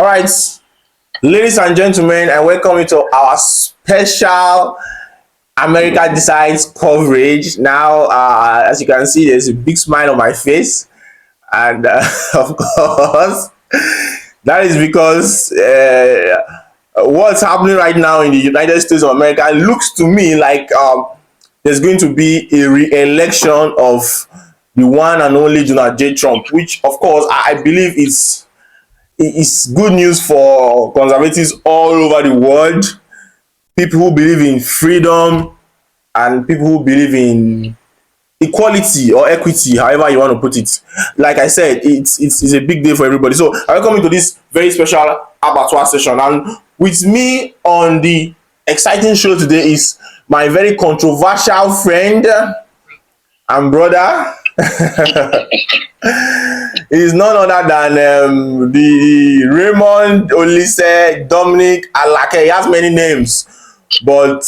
All right, ladies and gentlemen, I welcome you to our special America Decides coverage. Now, as you can see, there's a big smile on my face, and of course, that is because what's happening right now in the United States of America looks to me like there's going to be a re-election of the one and only Donald J. Trump, which, of course, I believe is good news for conservatives all over the world, people who believe in freedom and people who believe in equality or equity, however you want to put it. Like I said, it's a big day for everybody. So I welcome you to this very special Abatwa session. And with me on the exciting show today is my very controversial friend and brother. Is none other than the Raymond Olise Dominic Alake. He has many names, but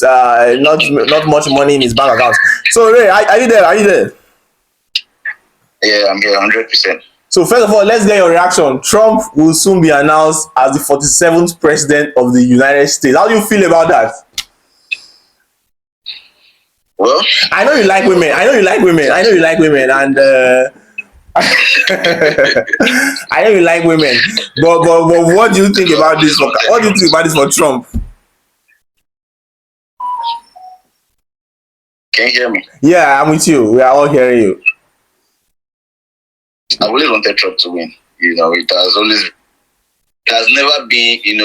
not much money in his bank account. So Ray, are you there? Are you there? Yeah, I'm here 100%. So first of all, let's get your reaction. Trump will soon be announced as the 47th president of the United States. How do you feel about that? Well, I know you like women. And I know you like women. But what do you think about this? What do you think about this for Trump? can you hear me? Yeah, I'm with you. We are all hearing you. I always wanted Trump to win. It has never been, it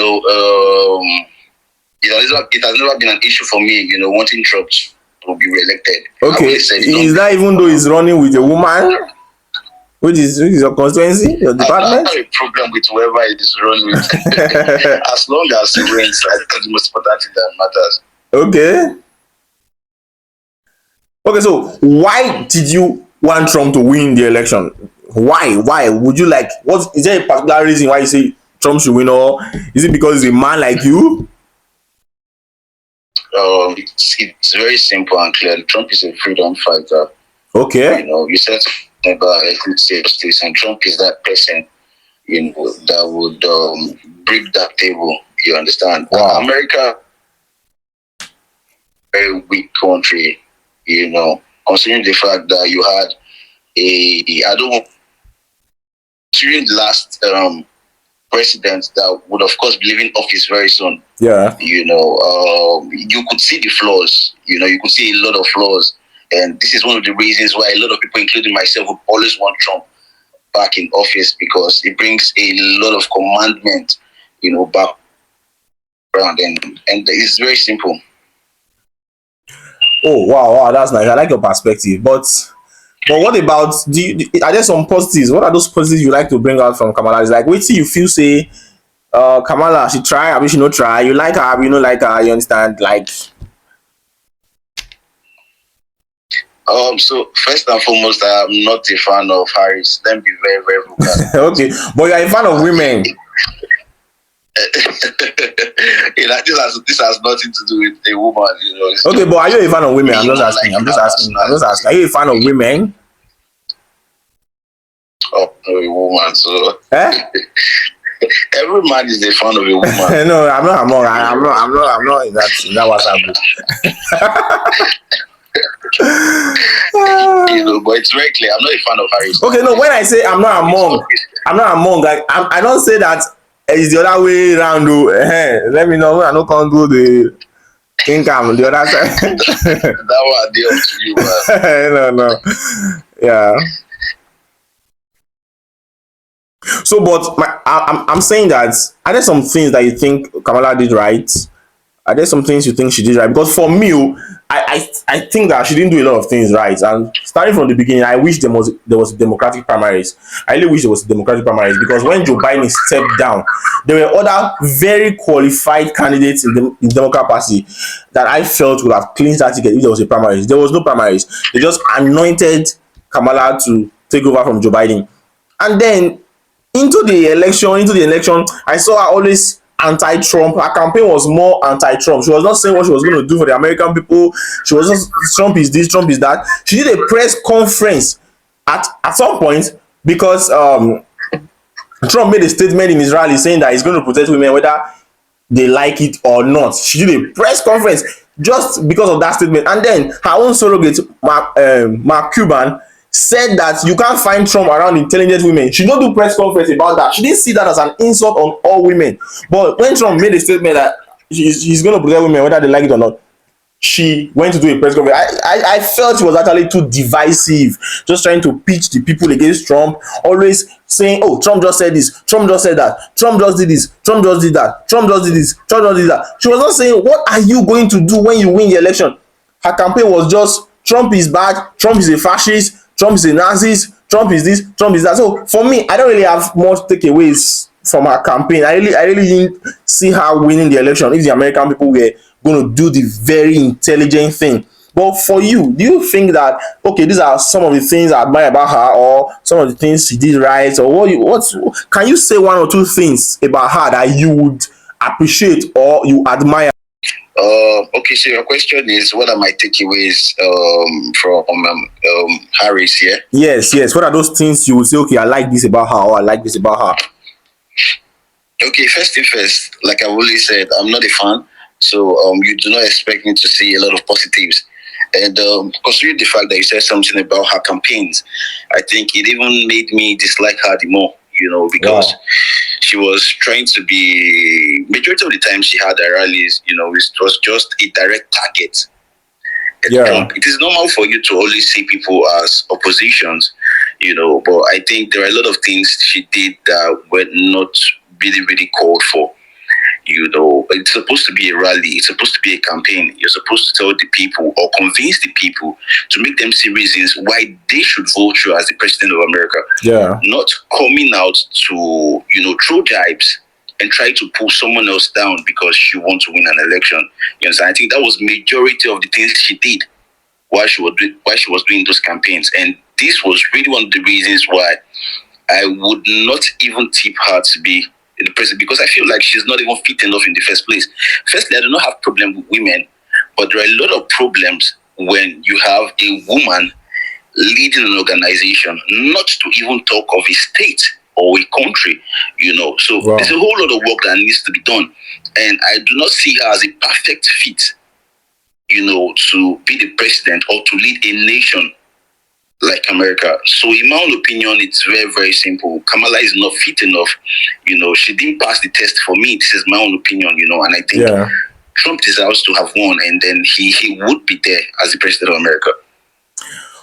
has never been an issue for me, wanting Trump to be reelected. Okay, is that even though he's running with a woman? Which is your constituency, your department? I have a problem with whoever it is running with. As long as he wins, that's the most important thing that matters. Okay. Okay, so why did you want Trump to win the election? Why? Would you like, is there a particular reason why you say Trump should win, or is it because he's a man like you? It's very simple and clear. Trump is a freedom fighter. Okay. You said about ethnic justice, and Trump is that person, that would break that table. You understand? Wow. America, very weak country. Considering the fact that you had during the last president that would of course be leaving office very soon. Yeah. You could see the flaws. You could see a lot of flaws. And this is one of the reasons why a lot of people, including myself, would always want Trump back in office, because it brings a lot of commandment, back around. And it's very simple. Oh, wow, that's nice. I like your perspective. But what about, are there some positives? What are those positives you like to bring out from Kamala? It's like, wait till you feel say, Kamala, she try, I mean, she not try. You like her, you know, like her, you understand? Like, so first and foremost, I'm not a fan of Harris. Let me be very, very vocal. Okay, but you're a fan of women. This has nothing to do with a woman. Okay, but are you a fan of women? I'm just asking. Are you a fan of women? Oh, a woman. So every man is a fan of a woman. No, I'm not in that WhatsApp group. But it's very clear. I'm not a fan of Harris. Okay, no. When I say I'm not among. Like I don't say that it's the other way around. Let me know when I don't come do the income the other side. That one deal to you, man. No. Yeah. So, but I'm saying that are there some things that you think Kamala did right? Are there some things you think she did right? Because for me, I think that she didn't do a lot of things right. And starting from the beginning, I wish there was Democratic primaries. I really wish there was Democratic primaries, because when Joe Biden stepped down, there were other very qualified candidates in the Democrat Party that I felt would have clinched that ticket if there was a primaries. There was no primaries. They just anointed Kamala to take over from Joe Biden. And then into the election, I saw her always anti-Trump. Her campaign was more anti-Trump. She was not saying what she was going to do for the American people. She was just, Trump is this, Trump is that. She did a press conference at some point, because Trump made a statement in his rally saying that he's going to protect women whether they like it or not. She did a press conference just because of that statement. And then her own surrogate, Mark Cuban, said that you can't find Trump around intelligent women. She don't do press conference about that. She didn't see that as an insult on all women. But when Trump made a statement that he's going to protect women whether they like it or not, she went to do a press conference. I felt she was actually too divisive, just trying to pitch the people against Trump, always saying, oh, Trump just said this, Trump just said that, Trump just did this, Trump just did that, Trump just did this, Trump just did that. She was not saying, what are you going to do when you win the election? Her campaign was just, Trump is bad, Trump is a fascist, Trump is a Nazi, Trump is this, Trump is that. So for me, I don't really have much takeaways from her campaign. I really didn't see her winning the election if the American people were going to do the very intelligent thing. But for you, do you think that, okay, these are some of the things I admire about her, or some of the things she did right, or what's can you say one or two things about her that you would appreciate or you admire? Okay, so your question is what are my takeaways from Harris? Yeah. Yes, yes. What are those things you would say, okay, I like this about her, or I like this about her? Okay, first thing first, like I've always said, I'm not a fan, so you do not expect me to see a lot of positives. And considering the fact that you said something about her campaigns, I think it even made me dislike her the more, because Wow. she was trying to be, majority of the time she had her rallies, it was just a direct target at Yeah. Trump. It is normal for you to always see people as oppositions, but I think there are a lot of things she did that were not really, really called for. It's supposed to be a rally, it's supposed to be a campaign. You're supposed to tell the people or convince the people to make them see reasons why they should vote you as the president of America. Yeah. Not coming out to, throw jibes and try to pull someone else down because she wants to win an election. You understand? I think that was majority of the things she did while she was doing those campaigns. And this was really one of the reasons why I would not even tip her to be the president, because I feel like she's not even fit enough in the first place. Firstly, I do not have problem with women, but there are a lot of problems when you have a woman leading an organization, not to even talk of a state or a country. So Wow. there's a whole lot of work that needs to be done. And I do not see her as a perfect fit, to be the president or to lead a nation like America. So in my own opinion, it's very, very simple. Kamala is not fit enough. She didn't pass the test for me. This is my own opinion, and I think Yeah. Trump deserves to have won, and then he would be there as the president of America.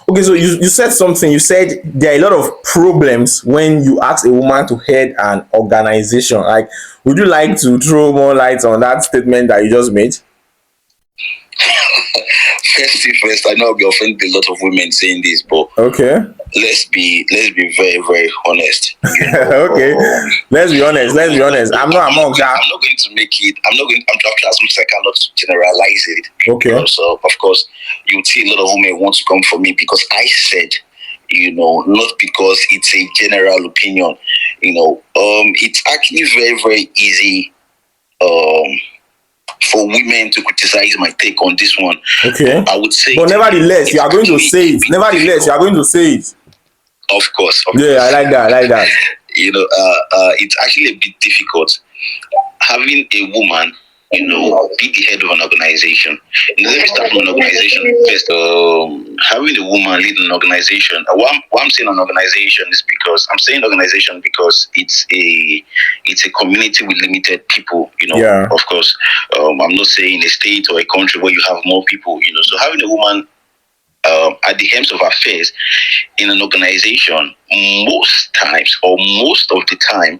Okay, so you said something. You said there are a lot of problems when you ask a woman to head an organization. Like, would you like to throw more light on that statement that you just made? First thing first, I know I'll be offending a lot of women saying this, but Okay. let's be very, very honest. Okay. Let's be honest. Let's be honest. I'm not among that. I'm not going to make it. I'm trying as much as I cannot generalize it. Okay. So of course, you would see a lot of women want to come for me because I said, not because it's a general opinion. It's actually very, very easy. For women to criticize my take on this one. Okay. I would say, But nevertheless, you are going to actually say it. Nevertheless, you are going to say it. Of course. Yeah, I like that. I like that. It's actually a bit difficult having a woman, be the head of an organization. Let me start from an organization first. Having a woman lead an organization. Why I'm saying an organization is because I'm saying organization because it's a community with limited people. Yeah. Of course. I'm not saying a state or a country where you have more people. So having a woman at the helms of affairs in an organization, most times or most of the time,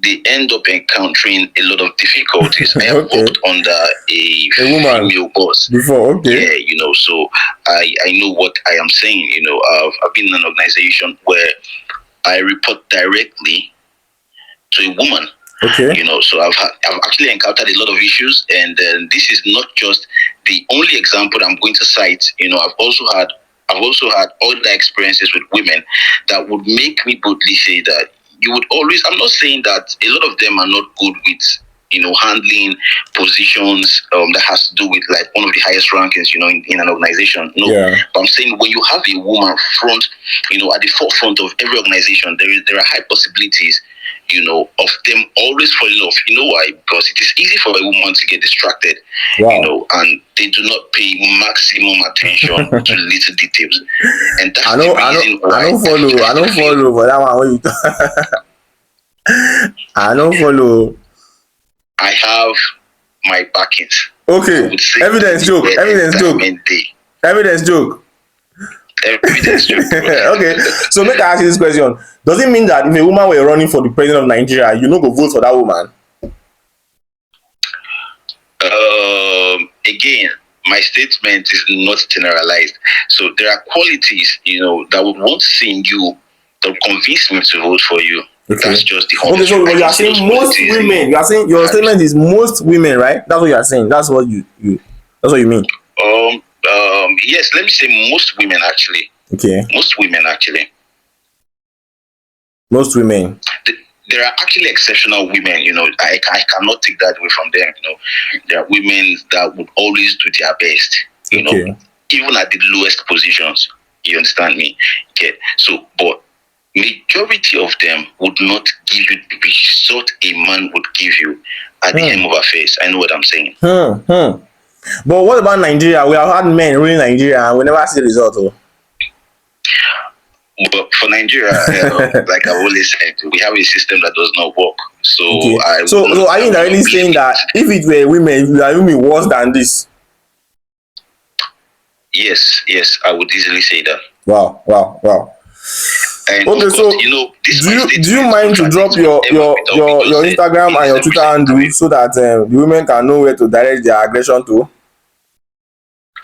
they end up encountering a lot of difficulties. I have Okay. worked under a woman female boss before. Okay. Yeah, so I know what I am saying. I've been in an organization where I report directly to a woman. Okay. So I've actually encountered a lot of issues, and this is not just the only example I'm going to cite. I've also had other experiences with women that would make me boldly say that you would always. I'm not saying that a lot of them are not good with handling positions that has to do with like one of the highest rankings, in an organization. No, Yeah. but I'm saying when you have a woman front, at the forefront of every organization, there are high possibilities, of them always falling off. You know why? Because it is easy for a woman to get distracted, Wow. and they do not pay maximum attention to little details, and that's I the know, reason why I don't feel follow for that one. When you I don't follow. I have my backings. I Okay, would say evidence the joke, word evidence joke, environment day. evidence joke. Evidence joke, bro. Okay, so make I ask you this question: does it mean that if a woman were running for the president of Nigeria, you no go vote for that woman? Again, my statement is not generalized. So there are qualities, that would want to see in you that would convince me to vote for you. Okay. That's just the Okay, honest so truth. I you can are see those saying most qualities in women. you. You are saying your statement is most women, right? That's what you are saying. That's what you. That's what you mean. Yes, let me say most women actually. Okay. Most women actually. Most women. There are actually exceptional women, I cannot take that away from them. There are women that would always do their best, Okay. even at the lowest positions. You understand me? Okay. So, but majority of them would not give you the result a man would give you at the hem of a face. I know what I'm saying. But what about Nigeria? We have had men ruling Nigeria and we never see the result. Oh. But for Nigeria, like I've always said, we have a system that does not work. So Okay. I would So not, are I you would really not blame saying that it. if it were women, you are doing worse than this? Yes, I would easily say that. Wow, wow, wow. And Okay, of course, so this my do you statement mind to drop contradicts whatever Peter Obi your just said Instagram in and his your Twitter recent handle interview. so that the women can know where to direct their aggression to?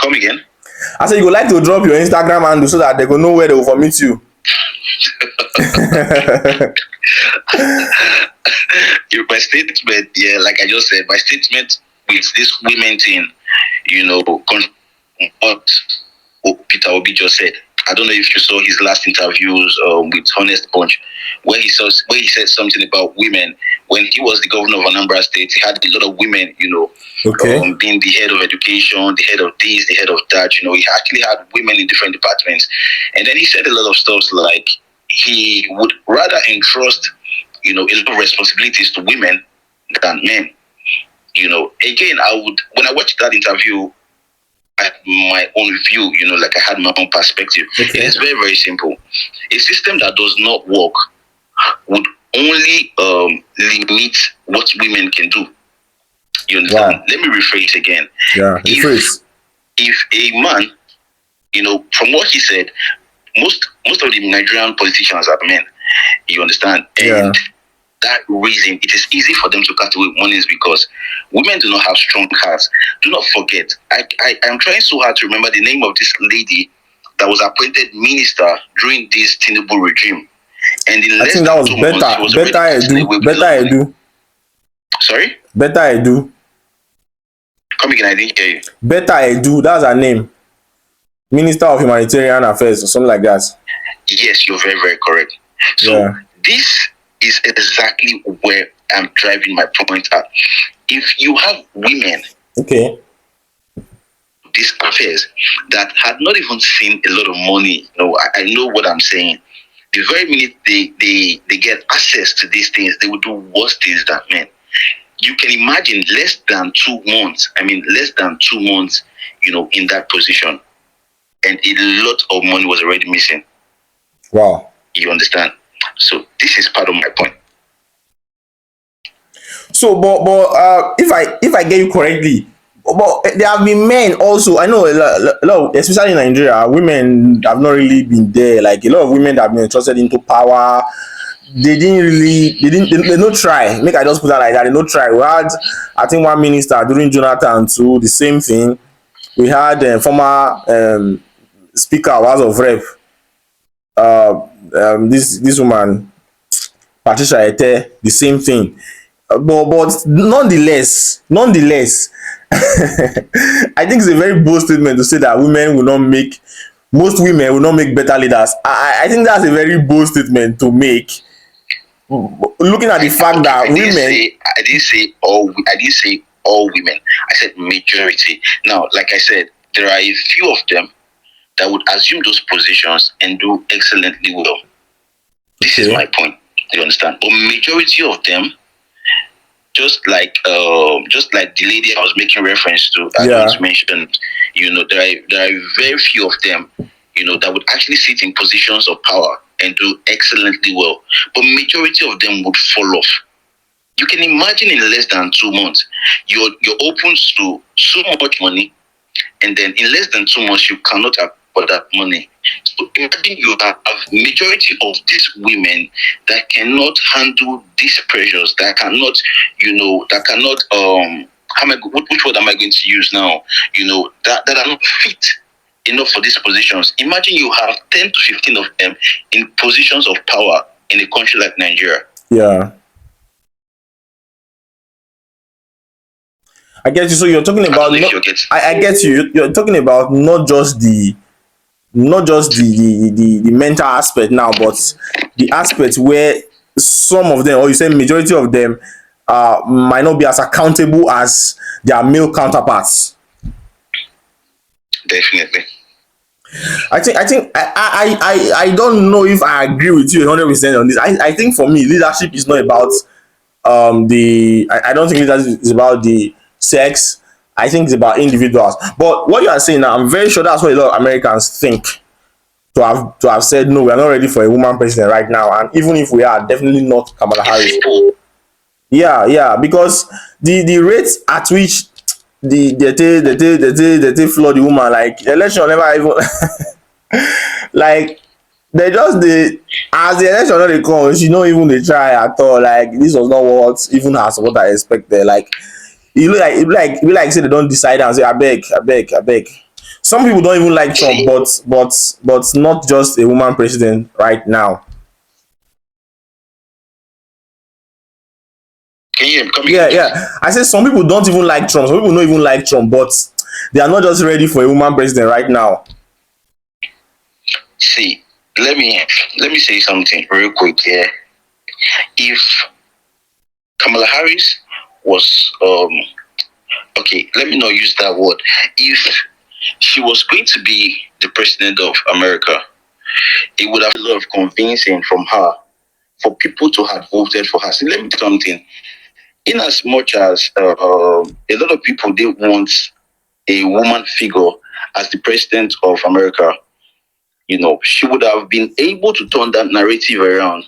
Come again? I said you would like to drop your Instagram handle so that they will know where they will meet you. My statement, yeah, like I just said, my statement with this women thing, what Peter Obi just said. I don't know if you saw his last interviews with Honest Punch, where he said something about women. When he was the governor of Anambra State, he had a lot of women, Okay. being the head of education, the head of this, the head of that. He actually had women in different departments, and then he said a lot of stuff like he would rather entrust, a lot of responsibilities to women than men. Again, when I watched that interview, at my own view, like I had my own perspective. Okay. It is very, very simple. A system that does not work would only limit what women can do. You understand? Wow. Let me rephrase again. Yeah, rephrase. If a man, from what he said, most of the Nigerian politicians are men. You understand? Yeah. And that reason, it is easy for them to cut away. One is because women do not have strong hearts. Do not forget, I am trying so hard to remember the name of this lady that was appointed minister during this Tinubu regime. And in I less think that than was 2 months, she was already getting away with a lot of money. Sorry? Better Edu. Come again, I didn't hear you. Better Edu, that's her name. Minister of Humanitarian Affairs or something like that. Yes, you're very, very correct. So this is exactly where I'm driving my point at. If you have women, okay, these affairs that had not even seen a lot of money, I know what I'm saying. The very minute they get access to these things, they will do worse things than men. You can imagine less than 2 months. Less than 2 months, in that position, and a lot of money was already missing. Wow. You understand? So this is part of my point. So, but if I get you correctly, but there have been men also. I know a lot, especially in Nigeria, women have not really been there. Like a lot of women that have been entrusted into power, they don't try. Make I just put that like that. They don't try. We had, I think, one minister during Jonathan too. The same thing. We had former Speaker of House of Rep. This woman, Patricia Ete, the same thing. But nonetheless, I think it's a very bold statement to say that most women will not make better leaders. I think that's a very bold statement to make. looking at the fact Okay, that women, I didn't say all women. I said majority. Now, like I said, there are a few of them that would assume those positions and do excellently well. This is my okay, point. You understand? But majority of them, just like the lady I was making reference to, I don't yeah, mention, there are very few of them, that would actually sit in positions of power and do excellently well. But majority of them would fall off. You can imagine in less than 2 months, you're open to so much money, and then in less than 2 months you cannot afford that money. So imagine you have majority of these women that cannot handle these pressures, that cannot how am I which word am I going to use now? That are not fit enough for these positions. Imagine you have 10 to 15 of them in positions of power in a country like Nigeria. yeah. I get you. So you're talking I don't about know if not. you get. I get you. You're talking about not just the mental aspect now, but the aspect where some of them, or you say majority of them, might not be as accountable as their male counterparts. Definitely. I don't know if I agree with you 100% on this. I think for me, leadership is not about I don't think leadership is about the sex. I think it's about individuals. But what you are saying now, I'm very sure that's what a lot of Americans think. To have said no, we are not ready for a woman president right now, and even if we are, definitely not Kamala It's Harris. simple. Yeah, yeah, because the rate at which they flood the woman, like the election never even like they just the as the election no dey come, she no even dey try at all. Like this was not what I expected. Like e be like say they don decide and say abeg. Some people don't even like Trump, See, but not just a woman president right now. can you hear me? Come again, Yeah, please. yeah. I said some people don't even like Trump. Some people don't even like Trump, but they are not just ready for a woman president right now. See, let me say something real quick here. If Kamala Harris was okay, let me not use that word. If she was going to be the president of America, it would have a lot of convincing from her for people to have voted for her. See, let me tell you something. In as much as a lot of people they want a woman figure as the president of America, she would have been able to turn that narrative around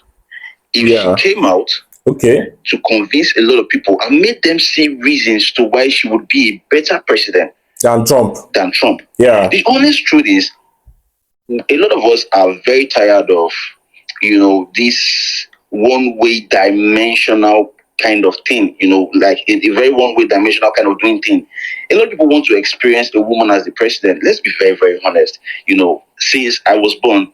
if she Yeah. came out Okay. to convince a lot of people and made them see reasons to why she would be a better president Than Trump. than Trump. Yeah. The honest truth is, a lot of us are very tired of, this one way dimensional kind of thing, like a very one way dimensional kind of doing thing. A lot of people want to experience a woman as the president. Let's be very, very honest. Since I was born,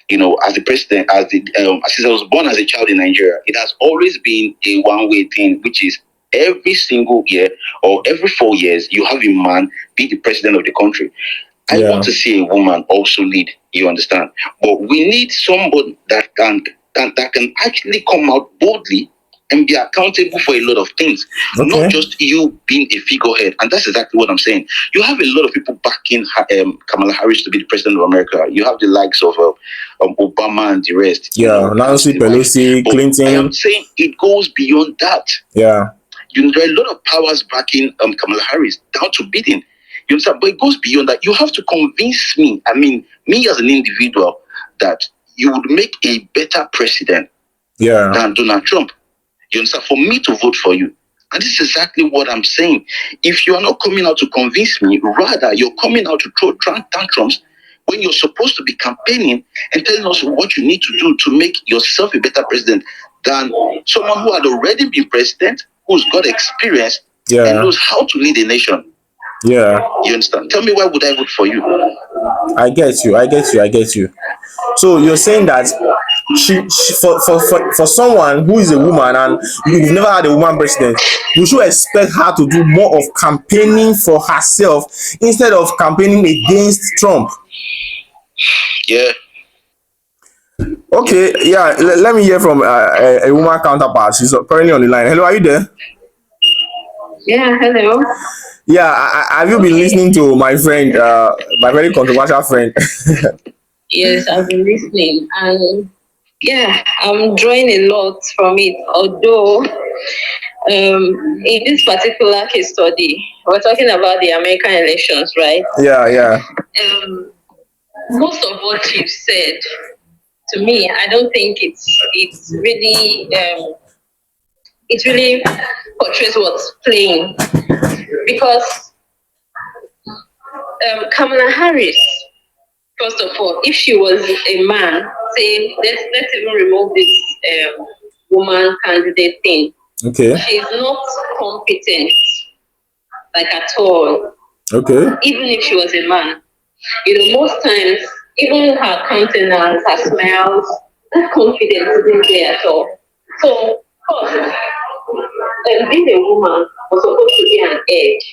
as the president, since I was born as a child in Nigeria, it has always been a one way thing, which is every single year or every 4 years, you have a man be the president of the country. I want Yeah. to see a woman also lead. You understand? But we need somebody that can actually come out boldly and be accountable for a lot of things, not Okay. just you being a figurehead. And that's exactly what I'm saying. You have a lot of people backing Kamala Harris to be the president of America. You have the likes of Obama and the rest. Yeah. That's Nancy the wife. Pelosi, But I am Clinton. saying it goes beyond that. Yeah. There are a lot of powers backing Kamala Harris down to bidding. You understand? But it goes beyond that. You have to convince me, I mean, me as an individual, that you would make a better president Yeah. than Donald Trump. You understand? For me to vote for you. And this is exactly what I'm saying. If you are not coming out to convince me, rather you're coming out to throw tantrums when you're supposed to be campaigning and telling us what you need to do to make yourself a better president than someone who had already been president, who's got experience and Yeah. knows how to lead a nation. Yeah. You understand? Tell me, why would I vote for you? I get you. So you're saying that she for someone who is a woman and you've never had a woman president, you should expect her to do more of campaigning for herself instead of campaigning against Trump. Yeah. Okay, yeah. Let me hear from a woman counterpart. She's currently on the line. Hello, are you there? Yeah, hello. Yeah, have you been listening to my friend, my very controversial friend? Yes, I've been listening, and yeah, I'm drawing a lot from it. Although, in this particular case study, we're talking about the American elections, right? Yeah, yeah. Um, Most of what you've said to me, I don't think it really portrays what's playing because Kamala Harris. First of all, if she was a man, say let's even remove this woman candidate thing. Okay, She's not competent, like at all. okay, Even if she was a man, most times, even her countenance, her smiles, that confidence isn't there at all. So, of course, being a woman was supposed to be an edge,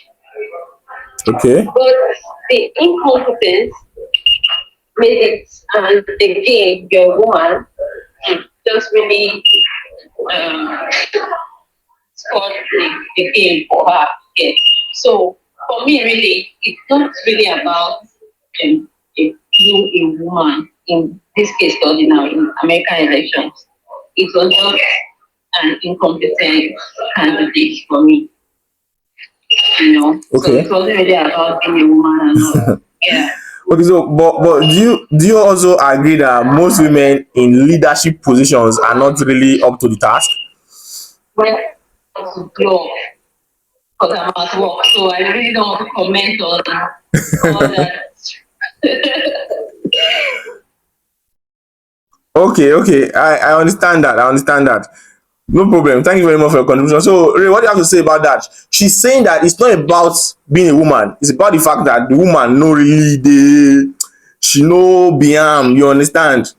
okay. but the incompetence made it, and again, you're a woman, just really um, scored the game for her. Yeah. So for me, really, it's not really about being a woman in this case study now in American elections. It was just an incompetent candidate for me, So Okay. it wasn't really about being a woman and all. Yeah. Okay, so but do you also agree that most women in leadership positions are not really up to the task? Well, to blow because I'm at work, so I really don't want to comment on all that. Okay, okay. I understand that. I understand that. No problem. Thank you very much for your contribution. So, Ray, what do you have to say about that? She's saying that it's not about being a woman. It's about the fact that the woman no really she no beyond. You understand?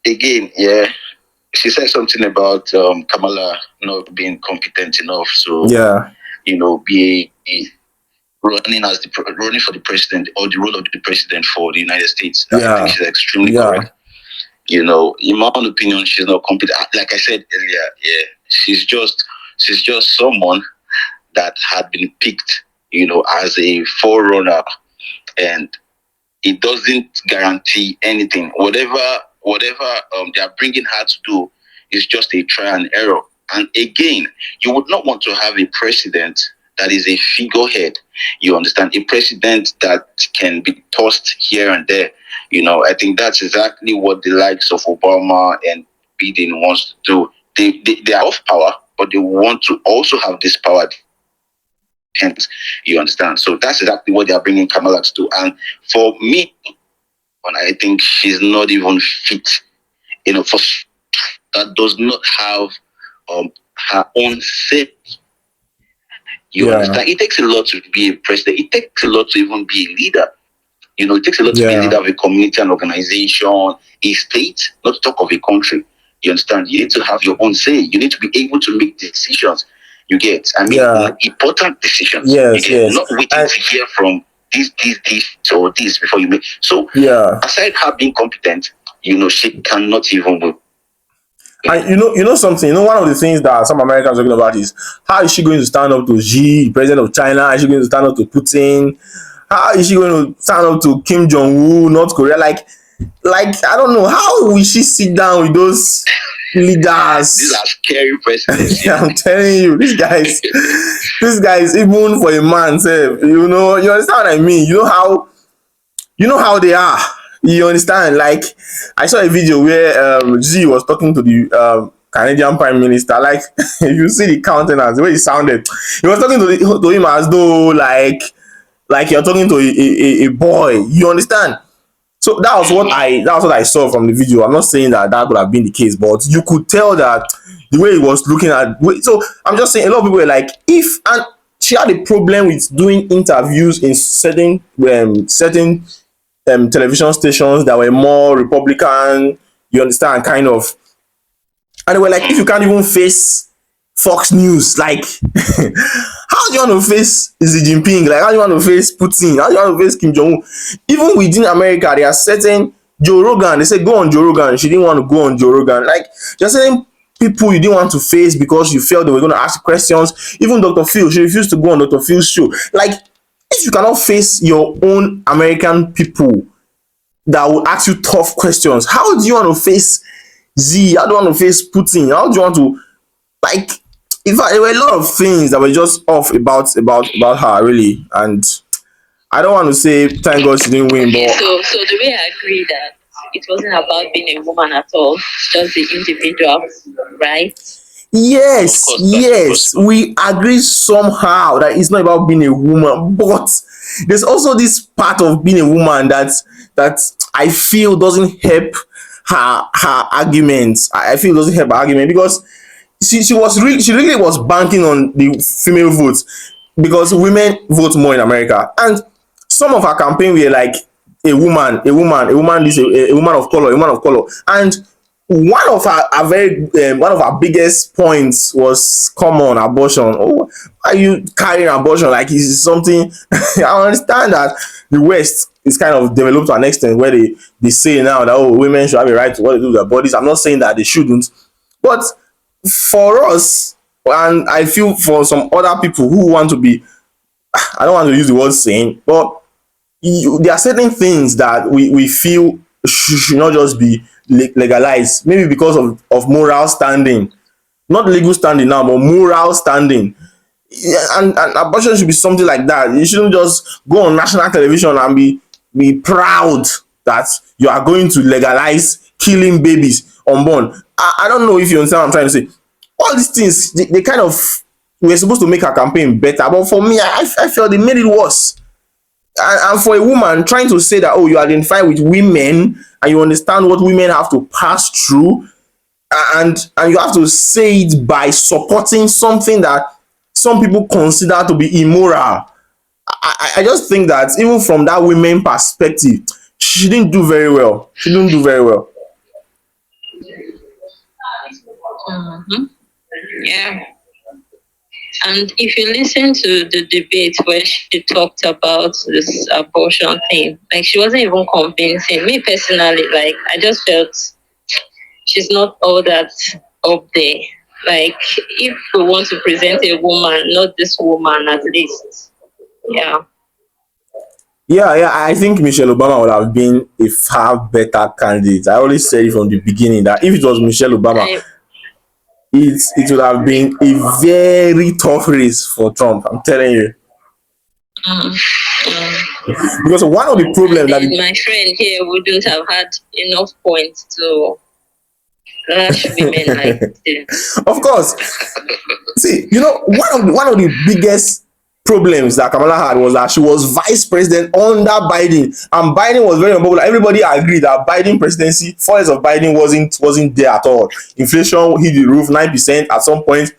Again, yeah, she said something about Kamala not being competent enough. So Yeah, be running for the president or the role of the president for the United States. I think yeah, she's extremely yeah, correct. In my own opinion, she's not competent. Like I said earlier, yeah, she's just someone that had been picked, as a forerunner, and it doesn't guarantee anything. Whatever they are bringing her to do is just a try and error. And again, you would not want to have a president that is a figurehead. You understand? A president that can be tossed here and there. I think that's exactly what the likes of Obama and Biden wants to do. They are of power, but they want to also have this power. Hence, you understand? So that's exactly what they are bringing Kamala to do. And for me, I think she's not even fit, for that does not have her own say. You yeah, understand? It takes a lot to be a president. It takes a lot to even be a leader. It takes a lot to be a yeah, leader of a community, an organization, a state, not to talk of a country. You understand? You need to have your own say. You need to be able to make decisions. You get, I mean, yeah. important decisions. You Yes, get, yes. not waiting And to hear from this, or this before you make. So, yeah, aside her being competent, she cannot even win. and you know something. One of the things that some Americans are talking about is how is she going to stand up to Xi, the president of China? Is she going to stand up to Putin? How is she going to stand up to Kim Jong Un, North Korea? Like I don't know how will she sit down with those These leaders. are scary presidents. Yeah, I'm telling you, these guys, even for a man, sef, you understand what I mean. You know how they are. You understand? Like I saw a video where G was talking to the Canadian Prime Minister. Like if you see the countenance, the way he sounded, he was talking to him as though like you're talking to a boy. You understand? So that was what I saw from the video. I'm not saying that could have been the case, but you could tell that the way he was looking at. So I'm just saying a lot of people were like, if and she had a problem with doing interviews in certain television stations that were more Republican. You understand, kind of, and they were like, if you can't even face Fox News, like, How do you want to face Xi Jinping? Like, how do you want to face Putin? How do you want to face Kim Jong Un? Even within America, there are certain Joe Rogan. They say go on Joe Rogan. She didn't want to go on Joe Rogan. Like, there are certain people you didn't want to face because you felt they were going to ask questions. Even Dr. Phil, she refused to go on Dr. Phil's show. Like, if you cannot face your own American people that will ask you tough questions, how do you want to face Z? How do you want to face Putin? How do you want to, like, in fact, there were a lot of things that were just off about her, really. And I don't want to say thank God she didn't win, Okay, but so the way I agree that it wasn't about being a woman at all, it's just the individual, right? Of yes, course, that's yes, possible. we agree somehow that it's not about being a woman, but there's also this part of being a woman that I feel doesn't help her arguments. I feel doesn't help her argument because she really was banking on the female votes because women vote more in America, and some of her campaign were like a woman of color, a woman of color, and one of her biggest points was come on abortion. Oh, are you carrying abortion like it's something? I understand that the West is kind of developed to an extent where they say now that oh women should have a right to what they do with their bodies. I'm not saying that they shouldn't, but for us, and I feel for some other people who want to be, I don't want to use the word sane, but there are certain things that we feel should not just be legalized, maybe because of moral standing, not legal standing now, but moral standing. Yeah, and abortion should be something like that. You shouldn't just go on national television and be proud that you are going to legalize killing babies unborn. I don't know if you understand what I'm trying to say. All these things, they kind of were supposed to make our campaign better, but for me, I felt they made it worse. And for a woman trying to say that oh you identify with women and you understand what women have to pass through, and you have to say it by supporting something that some people consider to be immoral. I just think that even from that women perspective, she didn't do very well. She didn't do very well. Mm-hmm. Yeah. And if you listen to the debate where she talked about this abortion thing, like she wasn't even convincing me personally. Like I just felt she's not all that up there. Like if we want to present a woman, not this woman at least. Yeah. Yeah, I think Michelle Obama would have been a far better candidate. I always said it from the beginning that if it was Michelle Obama, I, it would have been a very tough race for Trump. I'm telling you. mm, mm. Because one of the And problems that then my friend here wouldn't have had enough points to lash women like this. of course, see, one of the biggest problems that Kamala had was that she was vice president under Biden, and Biden was very unpopular. Everybody agreed that Biden presidency, 4 years of Biden wasn't there at all. Inflation hit the roof, 9% at some point.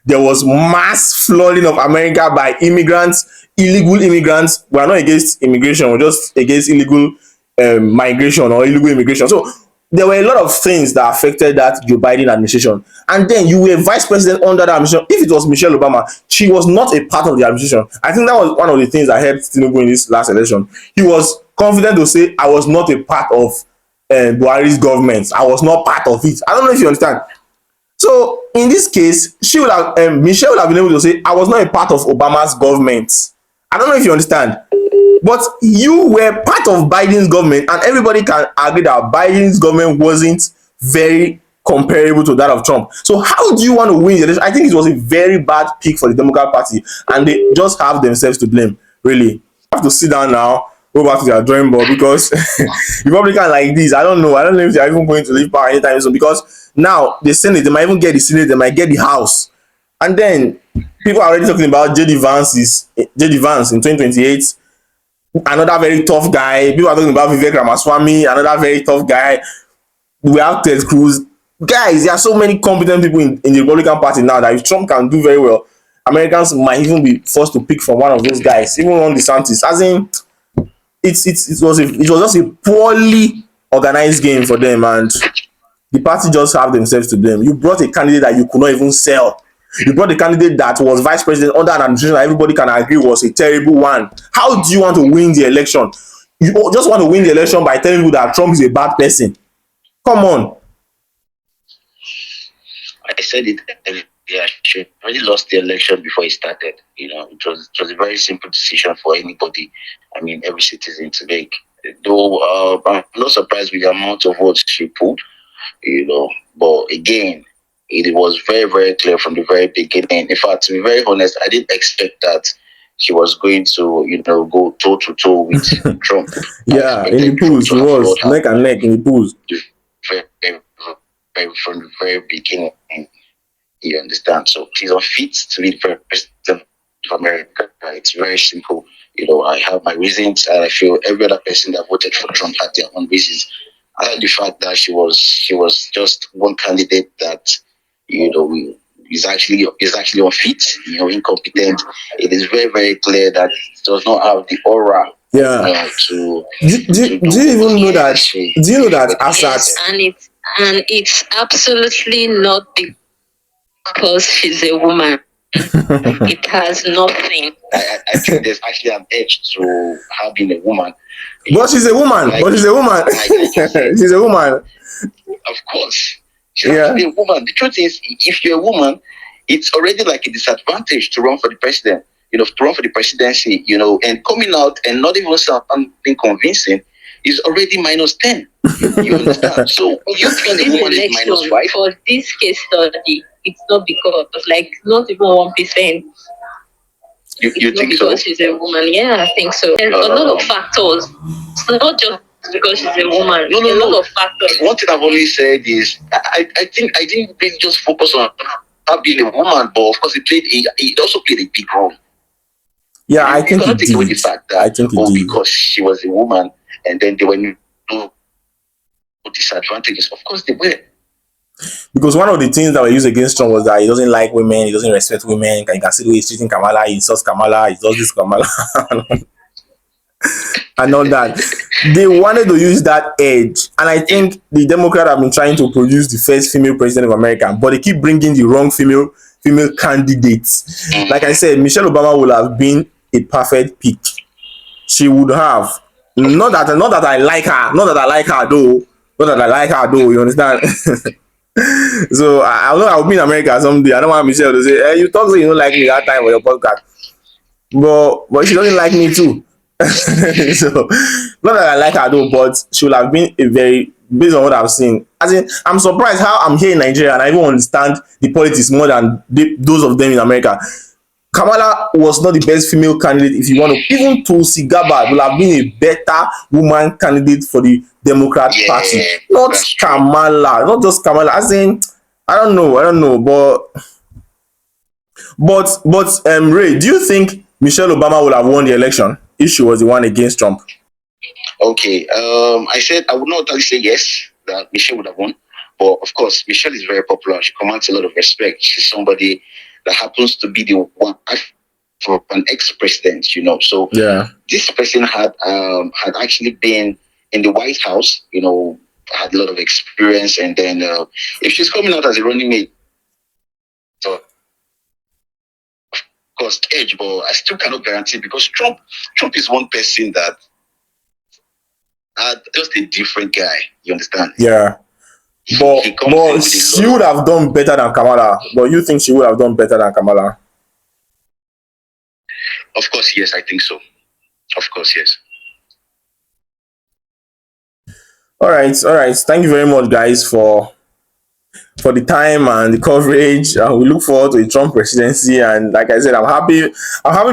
There was mass flooding of America by immigrants, illegal immigrants. We are not against immigration, we're just against illegal migration or illegal immigration. So there were a lot of things that affected that Joe Biden administration. And then you were vice president under that administration. If it was Michelle Obama, she was not a part of the administration. I think that was one of the things that helped Tinubu in this last election. He was confident to say, I was not a part of Buhari's government. I was not part of it. I don't know if you understand. So in this case, she would have Michelle would have been able to say, I was not a part of Obama's government. I don't know if you understand. But you were part of Biden's government, and everybody can agree that Biden's government wasn't very comparable to that of Trump. So how do you want to win the election? I think it was a very bad pick for the Democrat Party, and they just have themselves to blame, really. Have to sit down now, go back to their drawing board because Republican like this, I don't know. I don't know if they're even going to leave power anytime soon because now the Senate, they might even get the Senate, they might get the House. And then people are already talking about JD Vance in 2028. Another very tough guy. People are talking about Vivek Ramaswamy, another very tough guy. We have Ted Cruz. Guys, there are so many competent people in the Republican Party now that if Trump can do very well, Americans might even be forced to pick from one of those guys, even Ron DeSantis. As in, it was just a poorly organized game for them, and the party just have themselves to blame. You brought a candidate that you could not even sell. You brought the candidate that was vice president under an administration that everybody can agree was a terrible one. How do you want to win the election? You just want to win the election by telling people that Trump is a bad person. Come on. I said it earlier. She already lost the election before it started. It was a very simple decision for anybody. I mean, every citizen to make. Though I'm not surprised with the amount of votes she pulled. But again, it was very, very clear from the very beginning. In fact, to be very honest, I didn't expect that she was going to, go toe to toe with Trump. Yeah, in the polls, she was neck and neck in the polls. Very, very, from the very beginning. You understand? So she's unfit to be the president of America. It's very simple. I have my reasons, and I feel every other person that voted for Trump had their own reasons. I like the fact that she was just one candidate that is actually unfit, incompetent. It is very, very clear that it does not have the aura. Yeah. To do you even know that? Do you know that Yes, and it's absolutely not because she's a woman. It has nothing. I think there's actually an edge to her being a woman. But she's a woman. She's a woman. She's a woman. Of course. She's actually a woman. The truth is, if you're a woman, it's already like a disadvantage to run for the president. To run for the presidency, and coming out and not even something convincing is already -10. You understand? So you think the woman is -5? For this case study, it's not because, not even 1%. You think so? Because she's a woman. Yeah, I think so. There's a lot of factors. It's not just because she's a woman. No. A lot of factors. One thing I've always said is I think I didn't really just focus on her being a woman, but of course it also played a big role. Yeah, I think it did. The fact that, it did. Because she was a woman, and then they were no disadvantages. Of course they were. Because one of the things that were used against Trump was that he doesn't like women, he doesn't respect women. You can see the way he's treating Kamala, he insults Kamala, he does this Kamala, and all that. They wanted to use that edge, and I think the Democrats have been trying to produce the first female president of America, but they keep bringing the wrong female candidates. Like I said, Michelle Obama would have been a perfect pick. She would have. Not that I like her. Not that I like her though. Not that I like her though. You understand? So I know I'll be in America someday. I don't want Michelle to say, "Hey, you talk so you don't like me that time for your podcast." But she doesn't like me too. So not that I like her though, but she would have been a very, based on what I've seen. As in, I'm surprised how I'm here in Nigeria and I even understand the politics more than those of them in America. Kamala was not the best female candidate. If you want to, even Tulsi Gabbard will have been a better woman candidate for the Democrat Party. Not Kamala, not just Kamala. As in, I don't know, but Ray, do you think Michelle Obama would have won the election if she was the one against Trump? Okay, I said I would not totally say yes that Michelle would have won, but of course Michelle is very popular. She commands a lot of respect. She's somebody that happens to be the wife for an ex-president, So yeah, this person had actually been in the White House, had a lot of experience, and then if she's coming out as a running mate, so of course edge, but I still cannot guarantee because Trump is one person that just a different guy. You understand? Yeah. But she would have done better than Kamala. But you think she would have done better than Kamala? Of course, yes, I think so. Of course, yes. All right. Thank you very much, guys, for the time and the coverage. We look forward to the Trump presidency, and like I said, I'm happy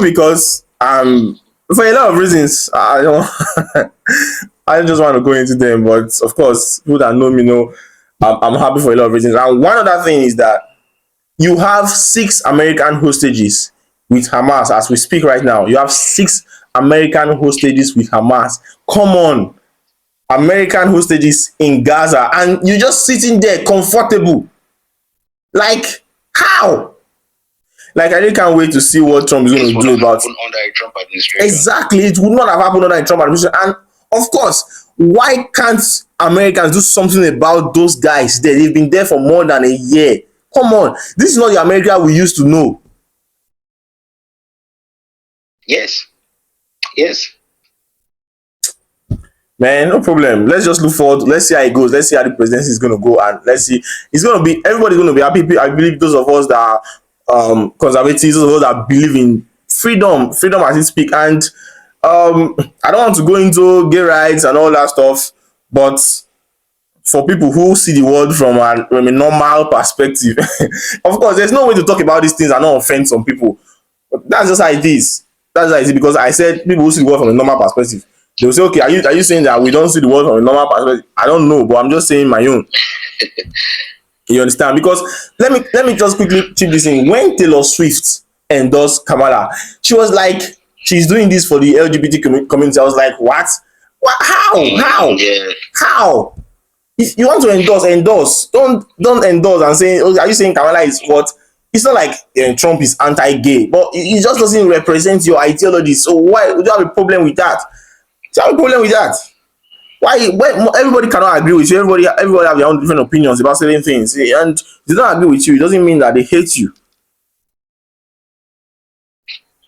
because for a lot of reasons. I don't I just want to go into them, but of course, people that know me know I'm happy for a lot of reasons. And one other thing is that you have 6 American hostages with Hamas as we speak right now. You have 6 American hostages with Hamas. Come on, American hostages in Gaza, and you're just sitting there comfortable. Like, how? Like, I really can't wait to see what Trump is going to do about it. Under a Trump administration. Exactly, it would not have happened under a Trump administration. And of course, why can't Americans do something about those guys there? They've been there for more than a year. Come on, this is not the America we used to know. Yes, yes. Man, no problem. Let's just look forward. Let's see how it goes. Let's see how the presidency is going to go, and let's see. It's going to be everybody's going to be happy. I believe those of us that are conservatives, those of us that believe in freedom as it speak. And I don't want to go into gay rights and all that stuff, but for people who see the world from a normal perspective, of course, there's no way to talk about these things and not offend some people. But that's just how it is. That's how it is because I said people who see the world from a normal perspective. They'll say, okay, are you saying that we don't see the world from a normal perspective? I don't know, but I'm just saying my own. You understand? Because let me just quickly chip this in. When Taylor Swift endorsed Kamala, she was like, she's doing this for the LGBT community. I was like, what? What? How? How? Yeah. How? If you want to endorse. Don't endorse and say, oh, are you saying Kamala is what? It's not like Trump is anti-gay, but it just doesn't represent your ideology. So why would you have a problem with that? Do you have a problem with that? Why? When everybody cannot agree with you, everybody have their own different opinions about certain things, and if they don't agree with you, it doesn't mean that they hate you.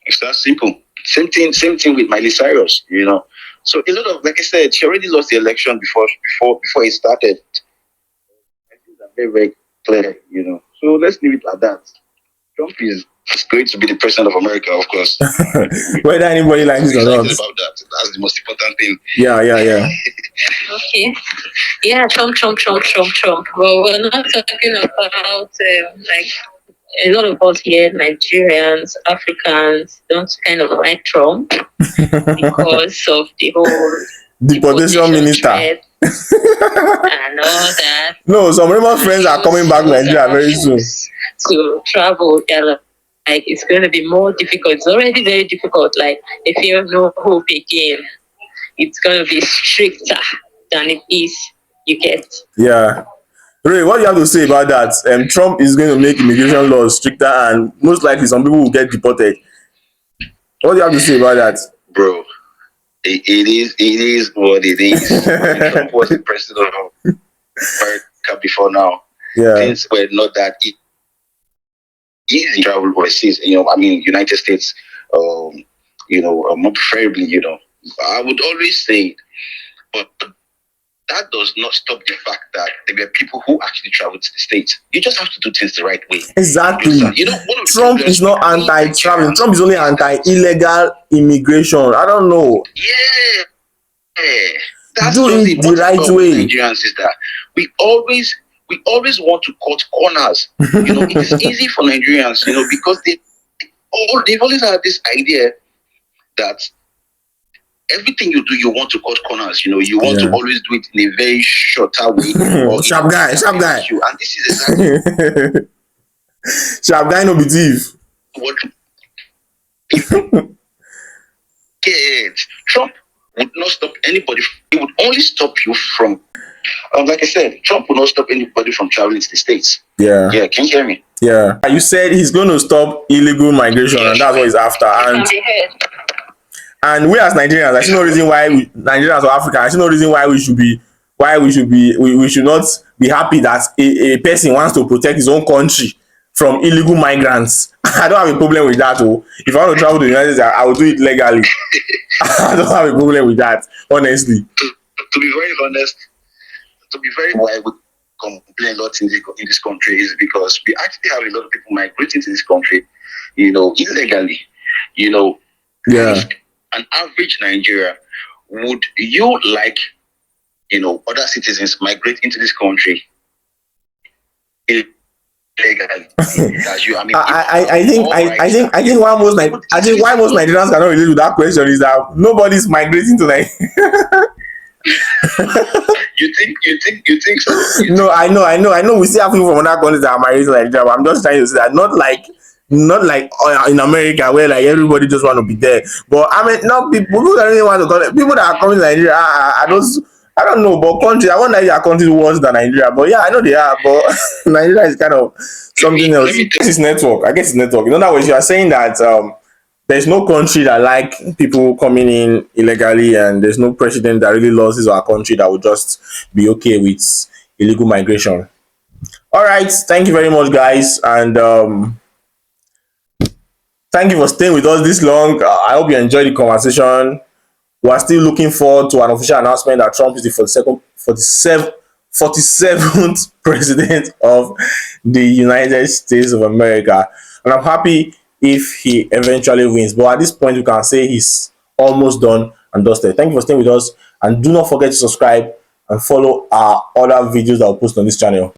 It's that simple. Same thing with Miley Cyrus, you know. So a lot of, like I said, she already lost the election before it started. I think that's very, very clear, you know. So let's leave it at that. Trump is it's great to be the president of America, of course. Whether anybody likes it or not. Excited about that. That's the most important thing. Yeah. Okay. Yeah, Trump. Well, we're not talking about like a lot of us here, Nigerians, Africans, don't kind of like Trump because of the whole Deportation minister. threat and all that. No, some Raymond friends are coming back to Nigeria very soon. To travel, like it's going to be more difficult. It's already very difficult. Like if you have no hope again, it's going to be stricter than it is. You get. Yeah. Ray, what do you have to say about that? Trump is going to make immigration laws stricter, and most likely some people will get deported. What do you have to say about that? Bro, it is what it is. Trump was the president of America before now. Yeah. Things were not that easy to travel overseas. United States, more preferably, I would always say, but that does not stop the fact that there were people who actually traveled to the States. You just have to do things the right way. Exactly. Trump is not anti-traveling. Trump is only anti-illegal immigration. I don't know. Yeah. That's do it the right way. Nigerians is that we always want to cut corners. It is easy for Nigerians, because they've always had this idea that everything you do, you want to cut corners. You want to always do it in a very shorter way. Sharp guy. And this is exactly sharp guy, no be thief. What Trump would not stop anybody. He would only stop you from, like I said, Trump would not stop anybody from traveling to the States. Yeah. Yeah, can you hear me? Yeah. You said he's going to stop illegal migration, and that's what he's after. And we as Nigerians, I see no reason why Nigerians or Africa, I see no reason why we should not be happy that a person wants to protect his own country from illegal migrants. I don't have a problem with that. If I want to travel to the United States, I will do it legally. I don't have a problem with that, honestly. To be very honest, why I would complain a lot in this country is because we actually have a lot of people migrating to this country, illegally. Yeah. An average Nigeria, would you like, other citizens migrate into this country illegally? I think why most Nigerians cannot relate to that question is that nobody's migrating to Nigeria. You think so? No, I know. We still have people from other countries that are migrating to Nigeria, but I'm just trying to say that not like in America where like everybody just want to be there. But I mean, not people that really want to call it. People that are coming to Nigeria, I don't know, but countries. I wonder if there are countries worse than Nigeria. But yeah, I know they are. But Nigeria is kind of something else. I guess it's network. In other words, you are saying that there's no country that like people coming in illegally, and there's no president that really loves our country that would just be okay with illegal migration. All right, thank you very much, guys, and thank you for staying with us this long. I hope you enjoyed the conversation. We are still looking forward to an official announcement that Trump is the 47th president of the United States of America. And I'm happy if he eventually wins. But at this point, we can say he's almost done and dusted. Thank you for staying with us. And do not forget to subscribe and follow our other videos that we'll post on this channel.